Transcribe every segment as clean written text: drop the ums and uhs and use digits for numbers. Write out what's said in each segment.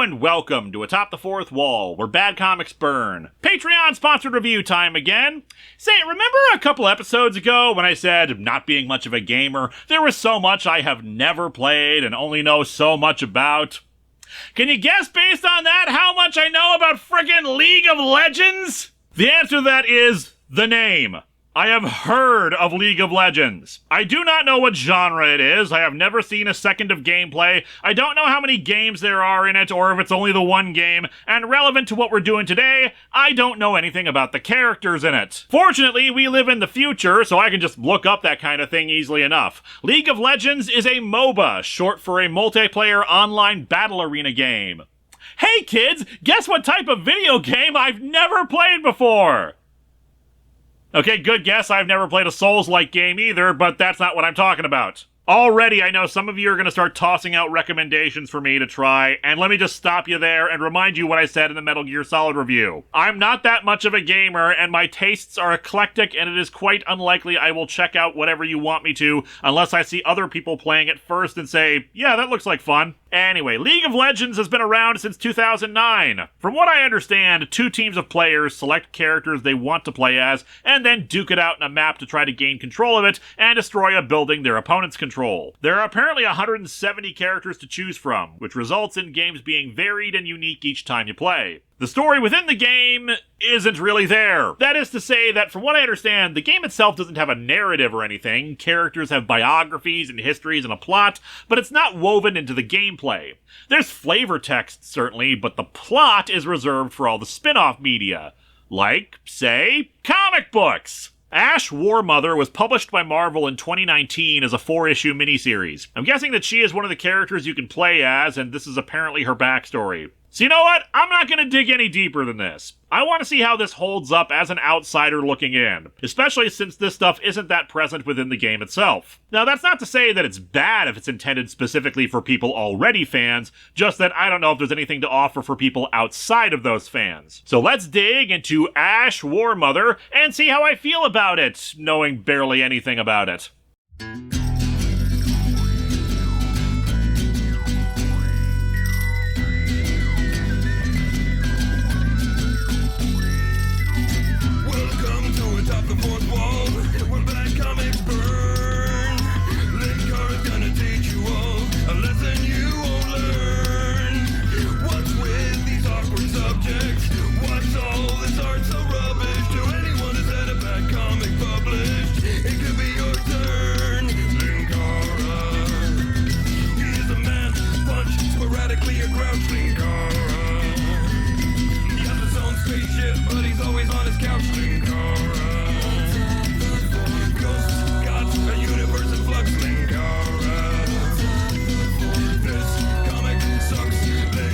and welcome to Atop the Fourth Wall, where bad comics burn. Patreon-sponsored review time again. Say, remember a couple episodes ago when I said, not being much of a gamer, there was so much I have never played and only know so much about? Can you guess based on that how much I know about frickin' League of Legends? The answer to that is the name. I have heard of League of Legends. I do not know what genre it is. I have never seen a second of gameplay. I don't know how many games there are in it or if it's only the one game. And relevant to what we're doing today, I don't know anything about the characters in it. Fortunately, we live in the future, so I can just look up that kind of thing easily enough. League of Legends is a MOBA, short for a multiplayer online battle arena game. Hey kids, guess what type of video game I've never played before? Okay, good guess. I've never played a Souls-like game either, but that's not what I'm talking about. Already, I know some of you are going to start tossing out recommendations for me to try, and let me just stop you there and remind you what I said in the Metal Gear Solid review. I'm not that much of a gamer, and my tastes are eclectic, and it is quite unlikely I will check out whatever you want me to, unless I see other people playing it first and say, yeah, that looks like fun. Anyway, League of Legends has been around since 2009. From what I understand, two teams of players select characters they want to play as, and then duke it out in a map to try to gain control of it and destroy a building their opponents control. There are apparently 170 characters to choose from, which results in games being varied and unique each time you play. The story within the game isn't really there. That is to say that, from what I understand, the game itself doesn't have a narrative or anything. Characters have biographies and histories and a plot, but it's not woven into the gameplay. There's flavor text, certainly, but the plot is reserved for all the spin-off media. Like, say, comic books! Ashe, Warmother was published by Marvel in 2019 as a 4-issue miniseries. I'm guessing that she is one of the characters you can play as, and this is apparently her backstory. So you know what? I'm not going to dig any deeper than this. I want to see how this holds up as an outsider looking in, especially since this stuff isn't that present within the game itself. Now, that's not to say that it's bad if it's intended specifically for people already fans, just that I don't know if there's anything to offer for people outside of those fans. So let's dig into Ashe, Warmother and see how I feel about it, knowing barely anything about it. Atop the fourth wall, where bad comics burn. Linkara's gonna teach you all a lesson you won't learn. What's with these awkward subjects? What's all this art so rubbish? To anyone who's had a bad comic published, it could be your turn. Linkara, he is a man, punch, sporadically a grouch. Linkara, he has his own spaceship, but he's always on his couch. Linkara. A universe in flux, Linkara. This comic sucks, Linkara.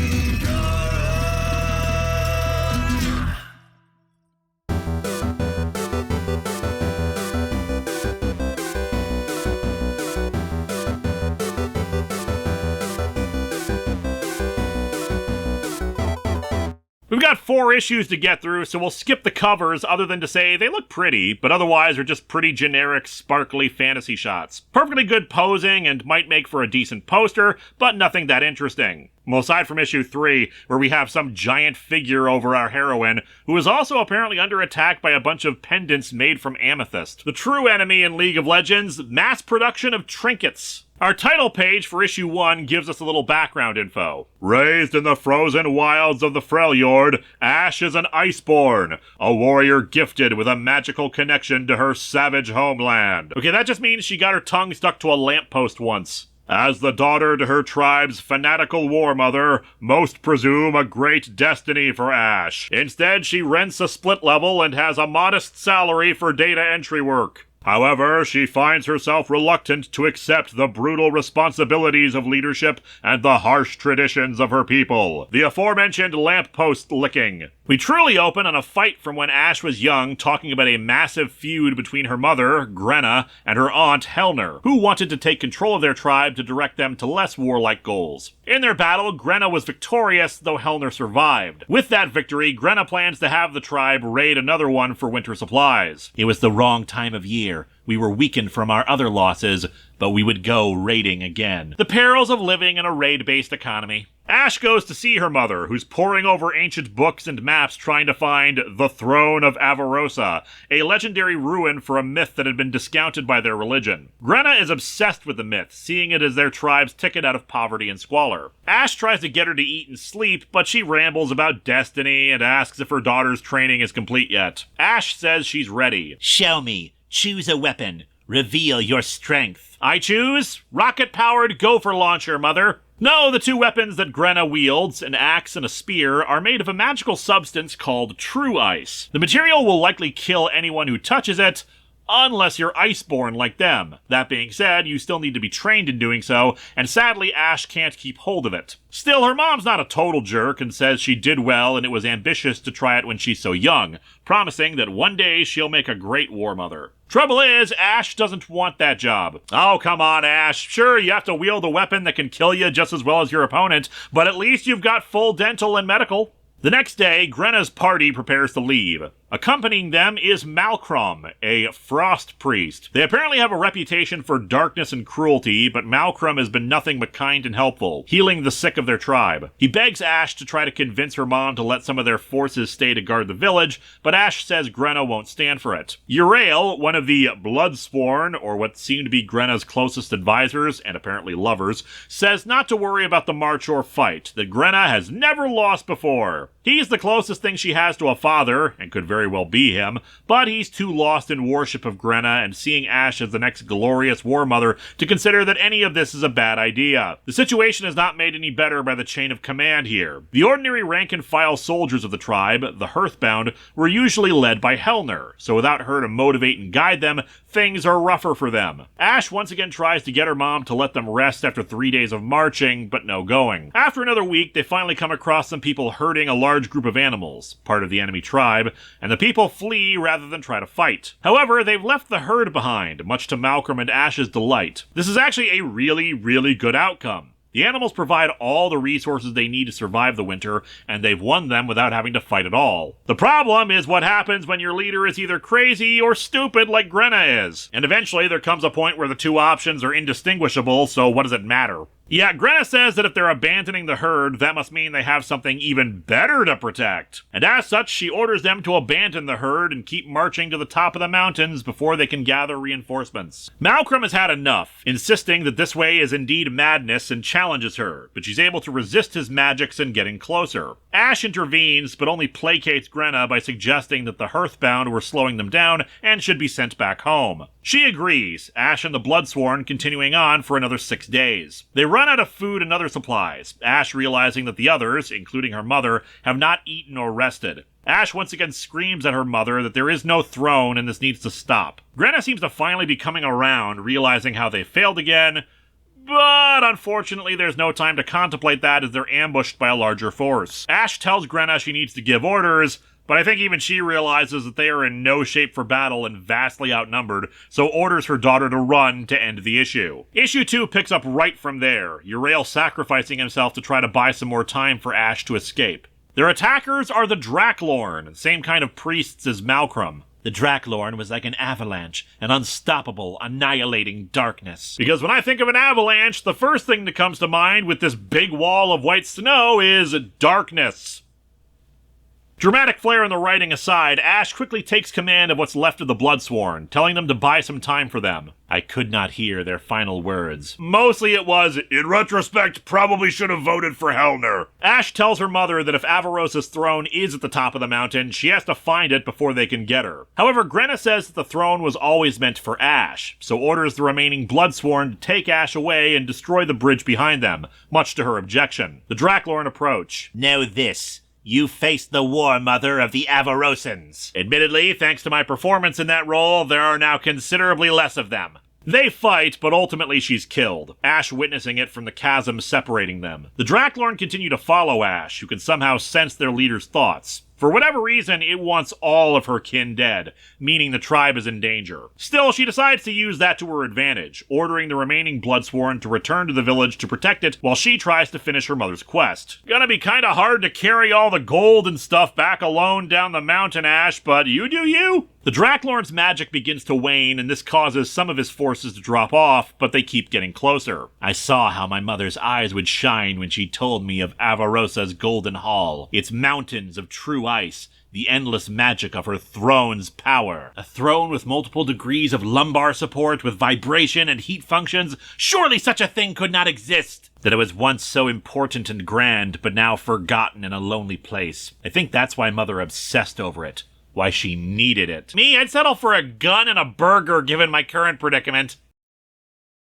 We've got 4 issues to get through, so we'll skip the covers other than to say they look pretty, but otherwise are just pretty generic, sparkly fantasy shots. Perfectly good posing and might make for a decent poster, but nothing that interesting. Well, aside from issue 3, where we have some giant figure over our heroine, who is also apparently under attack by a bunch of pendants made from amethyst. The true enemy in League of Legends, mass production of trinkets. Our title page for issue 1 gives us a little background info. Raised in the frozen wilds of the Freljord, Ashe is an Iceborn, a warrior gifted with a magical connection to her savage homeland. Okay, that just means she got her tongue stuck to a lamppost once. As the daughter to her tribe's fanatical warmother, most presume a great destiny for Ashe. Instead, she rents a split level and has a modest salary for data entry work. However, she finds herself reluctant to accept the brutal responsibilities of leadership and the harsh traditions of her people. The aforementioned lamppost licking. We truly open on a fight from when Ashe was young, talking about a massive feud between her mother, Grenna, and her aunt, Helner, who wanted to take control of their tribe to direct them to less warlike goals. In their battle, Grenna was victorious, though Helner survived. With that victory, Grenna plans to have the tribe raid another one for winter supplies. It was the wrong time of year. We were weakened from our other losses, but we would go raiding again. The perils of living in a raid-based economy. Ashe goes to see her mother, who's poring over ancient books and maps trying to find the Throne of Avarosa, a legendary ruin for a myth that had been discounted by their religion. Grenna is obsessed with the myth, seeing it as their tribe's ticket out of poverty and squalor. Ashe tries to get her to eat and sleep, but she rambles about destiny and asks if her daughter's training is complete yet. Ashe says she's ready. Show me. Choose a weapon. Reveal your strength. I choose rocket-powered gopher launcher, Mother. No, the two weapons that Grenna wields, an axe and a spear, are made of a magical substance called true ice. The material will likely kill anyone who touches it, unless you're iceborne like them. That being said, you still need to be trained in doing so, and sadly Ashe can't keep hold of it. Still, her mom's not a total jerk and says she did well and it was ambitious to try it when she's so young, promising that one day she'll make a great Warmother. Trouble is, Ashe doesn't want that job. Oh, come on, Ashe. Sure, you have to wield a weapon that can kill you just as well as your opponent, but at least you've got full dental and medical. The next day, Grenna's party prepares to leave. Accompanying them is Malcolm, a frost priest. They apparently have a reputation for darkness and cruelty, but Malcolm has been nothing but kind and helpful, healing the sick of their tribe. He begs Ashe to try to convince her mom to let some of their forces stay to guard the village, but Ashe says Grenna won't stand for it. Urael, one of the Bloodsworn, or what seem to be Grenna's closest advisors, and apparently lovers, says not to worry about the march or fight, that Grenna has never lost before. He's the closest thing she has to a father, and could very well be him, but he's too lost in worship of Grenna and seeing Ashe as the next glorious Warmother to consider that any of this is a bad idea. The situation is not made any better by the chain of command here. The ordinary rank-and-file soldiers of the tribe, the Hearthbound, were usually led by Helner, so without her to motivate and guide them, things are rougher for them. Ashe once again tries to get her mom to let them rest after 3 days of marching, but no going. After another week, they finally come across some people herding a large group of animals, part of the enemy tribe, and the people flee rather than try to fight. However, they've left the herd behind, much to Malcolm and Ashe's delight. This is actually a really good outcome. The animals provide all the resources they need to survive the winter, and they've won them without having to fight at all. The problem is what happens when your leader is either crazy or stupid like Grenna is. And eventually there comes a point where the two options are indistinguishable, so what does it matter? Yeah, Grenna says that if they're abandoning the herd, that must mean they have something even better to protect. And as such, she orders them to abandon the herd and keep marching to the top of the mountains before they can gather reinforcements. Malcolm has had enough, insisting that this way is indeed madness and challenges her, but she's able to resist his magics and getting closer. Ashe intervenes, but only placates Grenna by suggesting that the Hearthbound were slowing them down and should be sent back home. She agrees, Ashe and the Bloodsworn continuing on for another 6 days. They run out of food and other supplies, Ashe realizing that the others, including her mother, have not eaten or rested. Ashe once again screams at her mother that there is no throne and this needs to stop. Grenna seems to finally be coming around, realizing how they failed again, but unfortunately there's no time to contemplate that as they're ambushed by a larger force. Ashe tells Grenna she needs to give orders, but I think even she realizes that they are in no shape for battle and vastly outnumbered, so orders her daughter to run to end the issue. Issue 2 picks up right from there, Urael sacrificing himself to try to buy some more time for Ashe to escape. Their attackers are the Draklorn, same kind of priests as Malcolm. The Draklorn was like an avalanche, an unstoppable, annihilating darkness. Because when I think of an avalanche, the first thing that comes to mind with this big wall of white snow is darkness. Dramatic flair in the writing aside, Ashe quickly takes command of what's left of the Bloodsworn, telling them to buy some time for them. I could not hear their final words. Mostly it was, in retrospect, probably should have voted for Helner. Ashe tells her mother that if Avarosa's throne is at the top of the mountain, she has to find it before they can get her. However, Grenna says that the throne was always meant for Ashe, so orders the remaining Bloodsworn to take Ashe away and destroy the bridge behind them, much to her objection. The Draklorn approach. Know this. You faced the Warmother of the Avarosans. Admittedly, thanks to my performance in that role, there are now considerably less of them. They fight, but ultimately she's killed, Ashe witnessing it from the chasm separating them. The Draklorn continue to follow Ashe, who can somehow sense their leader's thoughts. For whatever reason, it wants all of her kin dead, meaning the tribe is in danger. Still, she decides to use that to her advantage, ordering the remaining Bloodsworn to return to the village to protect it while she tries to finish her mother's quest. Gonna be kinda hard to carry all the gold and stuff back alone down the mountain, Ashe, but you do you. The Draklorn's magic begins to wane, and this causes some of his forces to drop off, but they keep getting closer. I saw how my mother's eyes would shine when she told me of Avarosa's Golden Hall, its mountains of true ice, the endless magic of her throne's power. A throne with multiple degrees of lumbar support, with vibration and heat functions. Surely such a thing could not exist! That it was once so important and grand, but now forgotten in a lonely place. I think that's why Mother obsessed over it. Why she needed it. Me, I'd settle for a gun and a burger given my current predicament.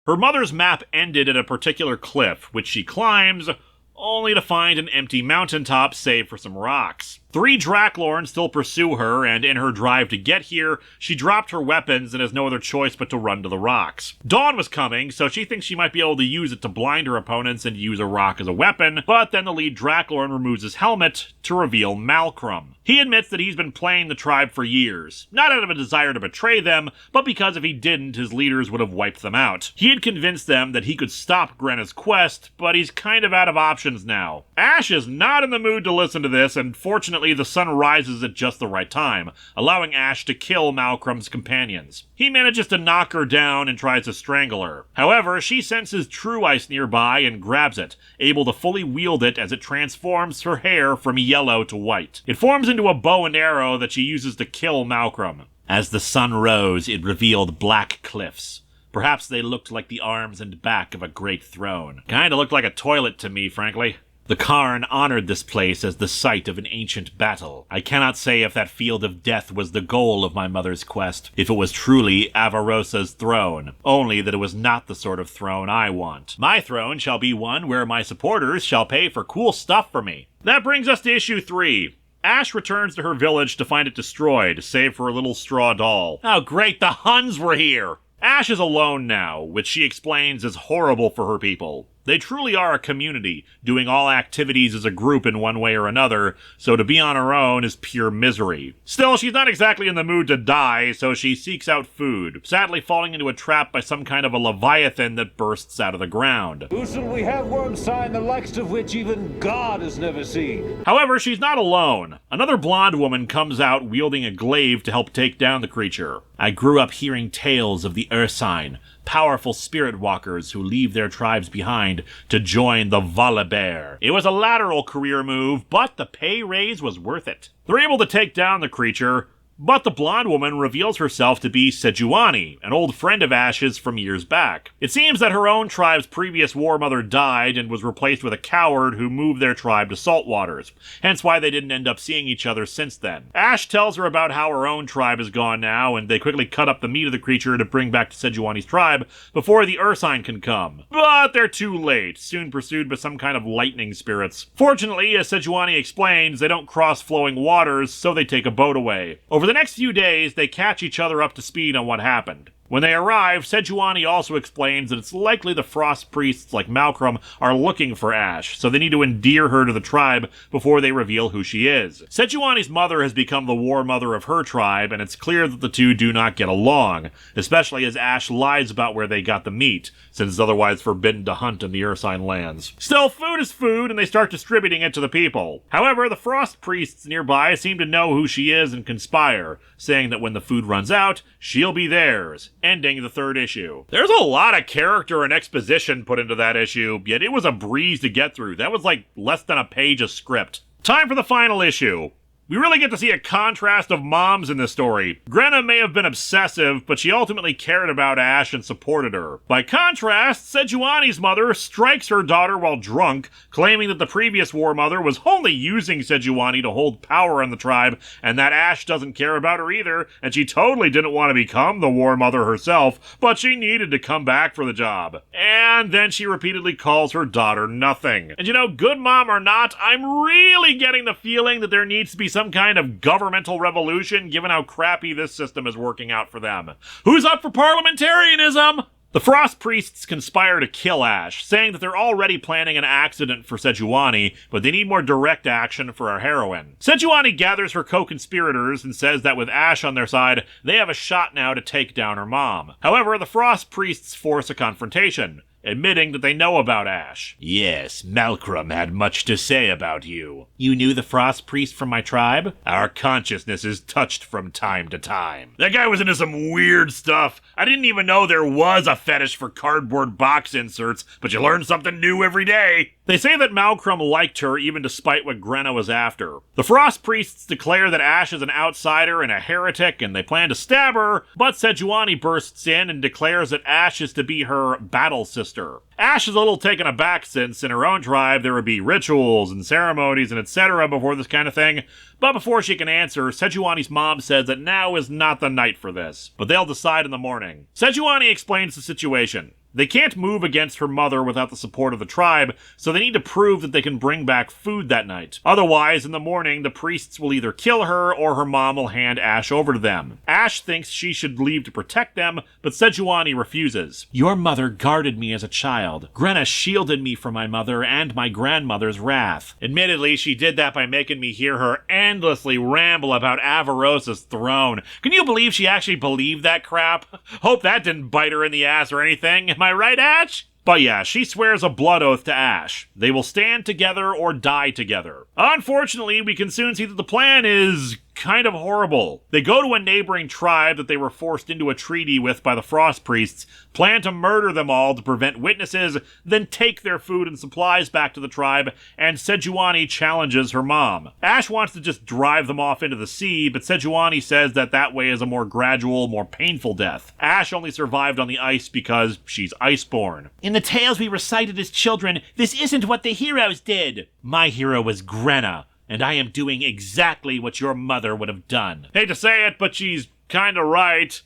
Her mother's map ended at a particular cliff, which she climbs, only to find an empty mountaintop save for some rocks. 3 Draklorn still pursue her, and in her drive to get here, she dropped her weapons and has no other choice but to run to the rocks. Dawn was coming, so she thinks she might be able to use it to blind her opponents and use a rock as a weapon, but then the lead Draklorn removes his helmet to reveal Malcolm. He admits that he's been playing the tribe for years, not out of a desire to betray them, but because if he didn't, his leaders would have wiped them out. He had convinced them that he could stop Grenna's quest, but he's kind of out of options now. Ashe is not in the mood to listen to this, and fortunately the sun rises at just the right time, allowing Ashe to kill Malcolm's companions. He manages to knock her down and tries to strangle her. However, she senses true ice nearby and grabs it, able to fully wield it as it transforms her hair from yellow to white. It forms into a bow and arrow that she uses to kill Malcolm. As the sun rose, it revealed black cliffs. Perhaps they looked like the arms and back of a great throne. Kinda looked like a toilet to me, frankly. The Karn honored this place as the site of an ancient battle. I cannot say if that field of death was the goal of my mother's quest, if it was truly Avarosa's throne, only that it was not the sort of throne I want. My throne shall be one where my supporters shall pay for cool stuff for me. That brings us to issue 3. Ashe returns to her village to find it destroyed, save for a little straw doll. Oh great, the Huns were here! Ashe is alone now, which she explains is horrible for her people. They truly are a community, doing all activities as a group in one way or another, so to be on her own is pure misery. Still, she's not exactly in the mood to die, so she seeks out food, sadly falling into a trap by some kind of a leviathan that bursts out of the ground. Who shall we have one sign the likes of which even God has never seen? However, she's not alone. Another blonde woman comes out wielding a glaive to help take down the creature. I grew up hearing tales of the Ursine, powerful spirit walkers who leave their tribes behind to join the Volibear. It was a lateral career move, but the pay raise was worth it. They're able to take down the creature, but the blonde woman reveals herself to be Sejuani, an old friend of Ashe's from years back. It seems that her own tribe's previous Warmother died and was replaced with a coward who moved their tribe to Saltwaters, hence why they didn't end up seeing each other since then. Ashe tells her about how her own tribe is gone now, and they quickly cut up the meat of the creature to bring back to Sejuani's tribe before the Ursine can come. But they're too late, soon pursued by some kind of lightning spirits. Fortunately, as Sejuani explains, they don't cross flowing waters, so they take a boat away. Over the next few days, they catch each other up to speed on what happened. When they arrive, Sejuani also explains that it's likely the frost priests like Malcolm are looking for Ashe, so they need to endear her to the tribe before they reveal who she is. Sejuani's mother has become the Warmother of her tribe, and it's clear that the two do not get along, especially as Ashe lies about where they got the meat, since it's otherwise forbidden to hunt in the Ursine lands. Still, food is food, and they start distributing it to the people. However, the frost priests nearby seem to know who she is and conspire, saying that when the food runs out, she'll be theirs, ending the 3rd issue. There's a lot of character and exposition put into that issue, yet it was a breeze to get through. That was like less than a page of script. Time for the final issue. We really get to see a contrast of moms in this story. Grenna may have been obsessive, but she ultimately cared about Ashe and supported her. By contrast, Sejuani's mother strikes her daughter while drunk, claiming that the previous Warmother was only using Sejuani to hold power in the tribe, and that Ashe doesn't care about her either, and she totally didn't want to become the Warmother herself, but she needed to come back for the job. And then she repeatedly calls her daughter nothing. And you know, good mom or not, I'm really getting the feeling that there needs to be some kind of governmental revolution, given how crappy this system is working out for them. Who's up for parliamentarianism? The Frost Priests conspire to kill Ashe, saying that they're already planning an accident for Sejuani, but they need more direct action for our heroine. Sejuani gathers her co-conspirators and says that with Ashe on their side, they have a shot now to take down her mom. However, the Frost Priests force a confrontation. admitting that they know about Ashe. Yes, Malcolm had much to say about you. You knew the Frost Priest from my tribe? Our consciousness is touched from time to time. That guy was into some weird stuff. I didn't even know there was a fetish for cardboard box inserts, but you learn something new every day. They say that Malcolm liked her even despite what Grenna was after. The Frost Priests declare that Ashe is an outsider and a heretic, and they plan to stab her, but Sejuani bursts in and declares that Ashe is to be her battle sister. Ashe is a little taken aback since in her own tribe there would be rituals and ceremonies and etc. before this kind of thing, but before she can answer, Sejuani's mom says that now is not the night for this, but they'll decide in the morning. Sejuani explains the situation. They can't move against her mother without the support of the tribe, so they need to prove that they can bring back food that night. Otherwise, in the morning, the priests will either kill her or her mom will hand Ashe over to them. Ashe thinks she should leave to protect them, but Sejuani refuses. Your mother guarded me as a child. Grenna shielded me from my mother and my grandmother's wrath. Admittedly, she did that by making me hear her endlessly ramble about Avarosa's throne. Can you believe she actually believed that crap? Hope that didn't bite her in the ass or anything. Am I right, Ashe? But yeah, she swears a blood oath to Ashe. They will stand together or die together. Unfortunately, we can soon see that the plan is kind of horrible. They go to a neighboring tribe that they were forced into a treaty with by the Frost Priests, plan to murder them all to prevent witnesses, then take their food and supplies back to the tribe, and Sejuani challenges her mom. Ashe wants to just drive them off into the sea, but Sejuani says that that way is a more gradual, more painful death. Ashe only survived on the ice because she's iceborn. In the tales we recited as children, this isn't what the heroes did. My hero was Grenna, and I am doing exactly what your mother would have done. Hate to say it, but she's kinda right.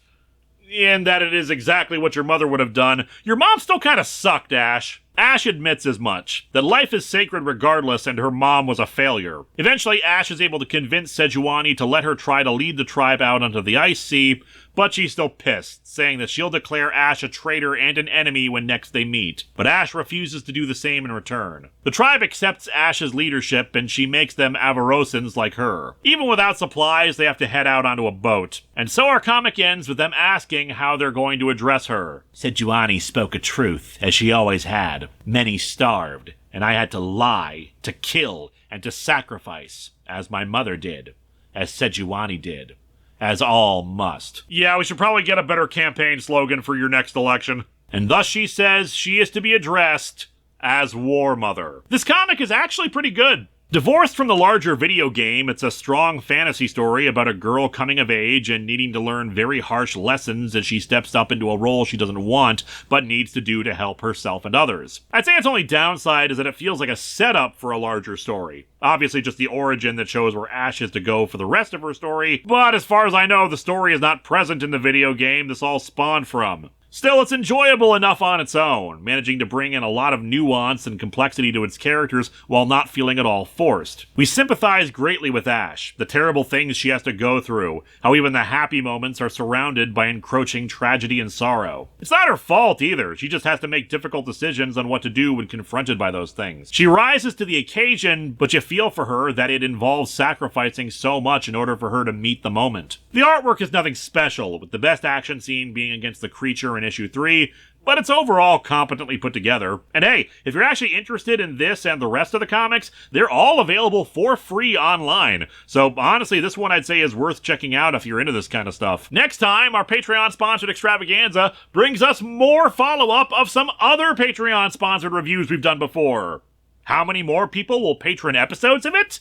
In that it is exactly what your mother would have done. Your mom still kinda sucked, Ashe. Ashe admits as much, that life is sacred regardless and her mom was a failure. Eventually, Ashe is able to convince Sejuani to let her try to lead the tribe out onto the Ice Sea, but she's still pissed, saying that she'll declare Ashe a traitor and an enemy when next they meet. But Ashe refuses to do the same in return. The tribe accepts Ashe's leadership and she makes them Avarosans like her. Even without supplies, they have to head out onto a boat. And so our comic ends with them asking how they're going to address her. Sejuani spoke a truth, as she always had. Many starved, and I had to lie, to kill, and to sacrifice, as my mother did, as Sejuani did, as all must. Yeah, we should probably get a better campaign slogan for your next election. And thus she says she is to be addressed as Warmother. This comic is actually pretty good. Divorced from the larger video game, it's a strong fantasy story about a girl coming of age and needing to learn very harsh lessons as she steps up into a role she doesn't want, but needs to do to help herself and others. I'd say its only downside is that it feels like a setup for a larger story. Obviously just the origin that shows where Ashe is to go for the rest of her story, but as far as I know, the story is not present in the video game this all spawned from. Still, it's enjoyable enough on its own, managing to bring in a lot of nuance and complexity to its characters while not feeling at all forced. We sympathize greatly with Ashe, the terrible things she has to go through, how even the happy moments are surrounded by encroaching tragedy and sorrow. It's not her fault either, she just has to make difficult decisions on what to do when confronted by those things. She rises to the occasion, but you feel for her that it involves sacrificing so much in order for her to meet the moment. The artwork is nothing special, with the best action scene being against the creature in issue 3, but it's overall competently put together. And hey, if you're actually interested in this and the rest of the comics, they're all available for free online. So honestly, this one I'd say is worth checking out if you're into this kind of stuff. Next time, our Patreon-sponsored extravaganza brings us more follow-up of some other Patreon-sponsored reviews we've done before. How many more people will patron episodes of it?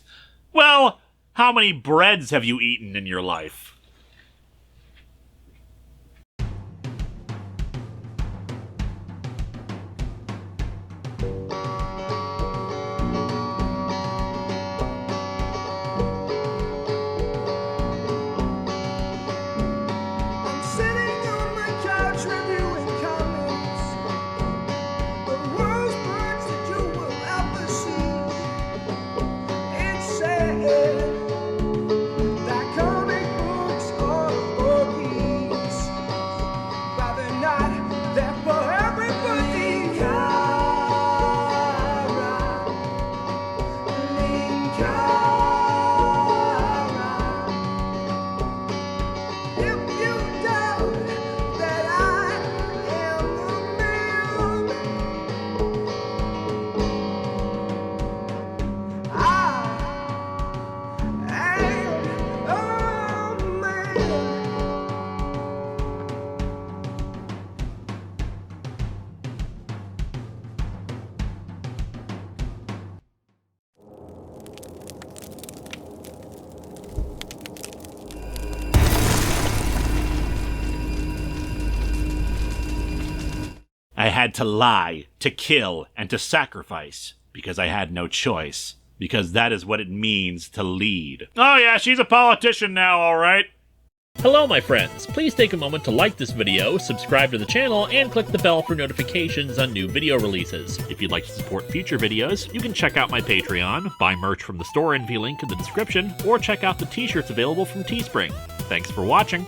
Well, how many breads have you eaten in your life? I had to lie, to kill, and to sacrifice, because I had no choice. Because that is what it means to lead. Oh yeah, she's a politician now, alright. Hello, my friends. Please take a moment to like this video, subscribe to the channel, and click the bell for notifications on new video releases. If you'd like to support future videos, you can check out my Patreon, buy merch from the store envy link in the description, or check out the t-shirts available from Teespring. Thanks for watching.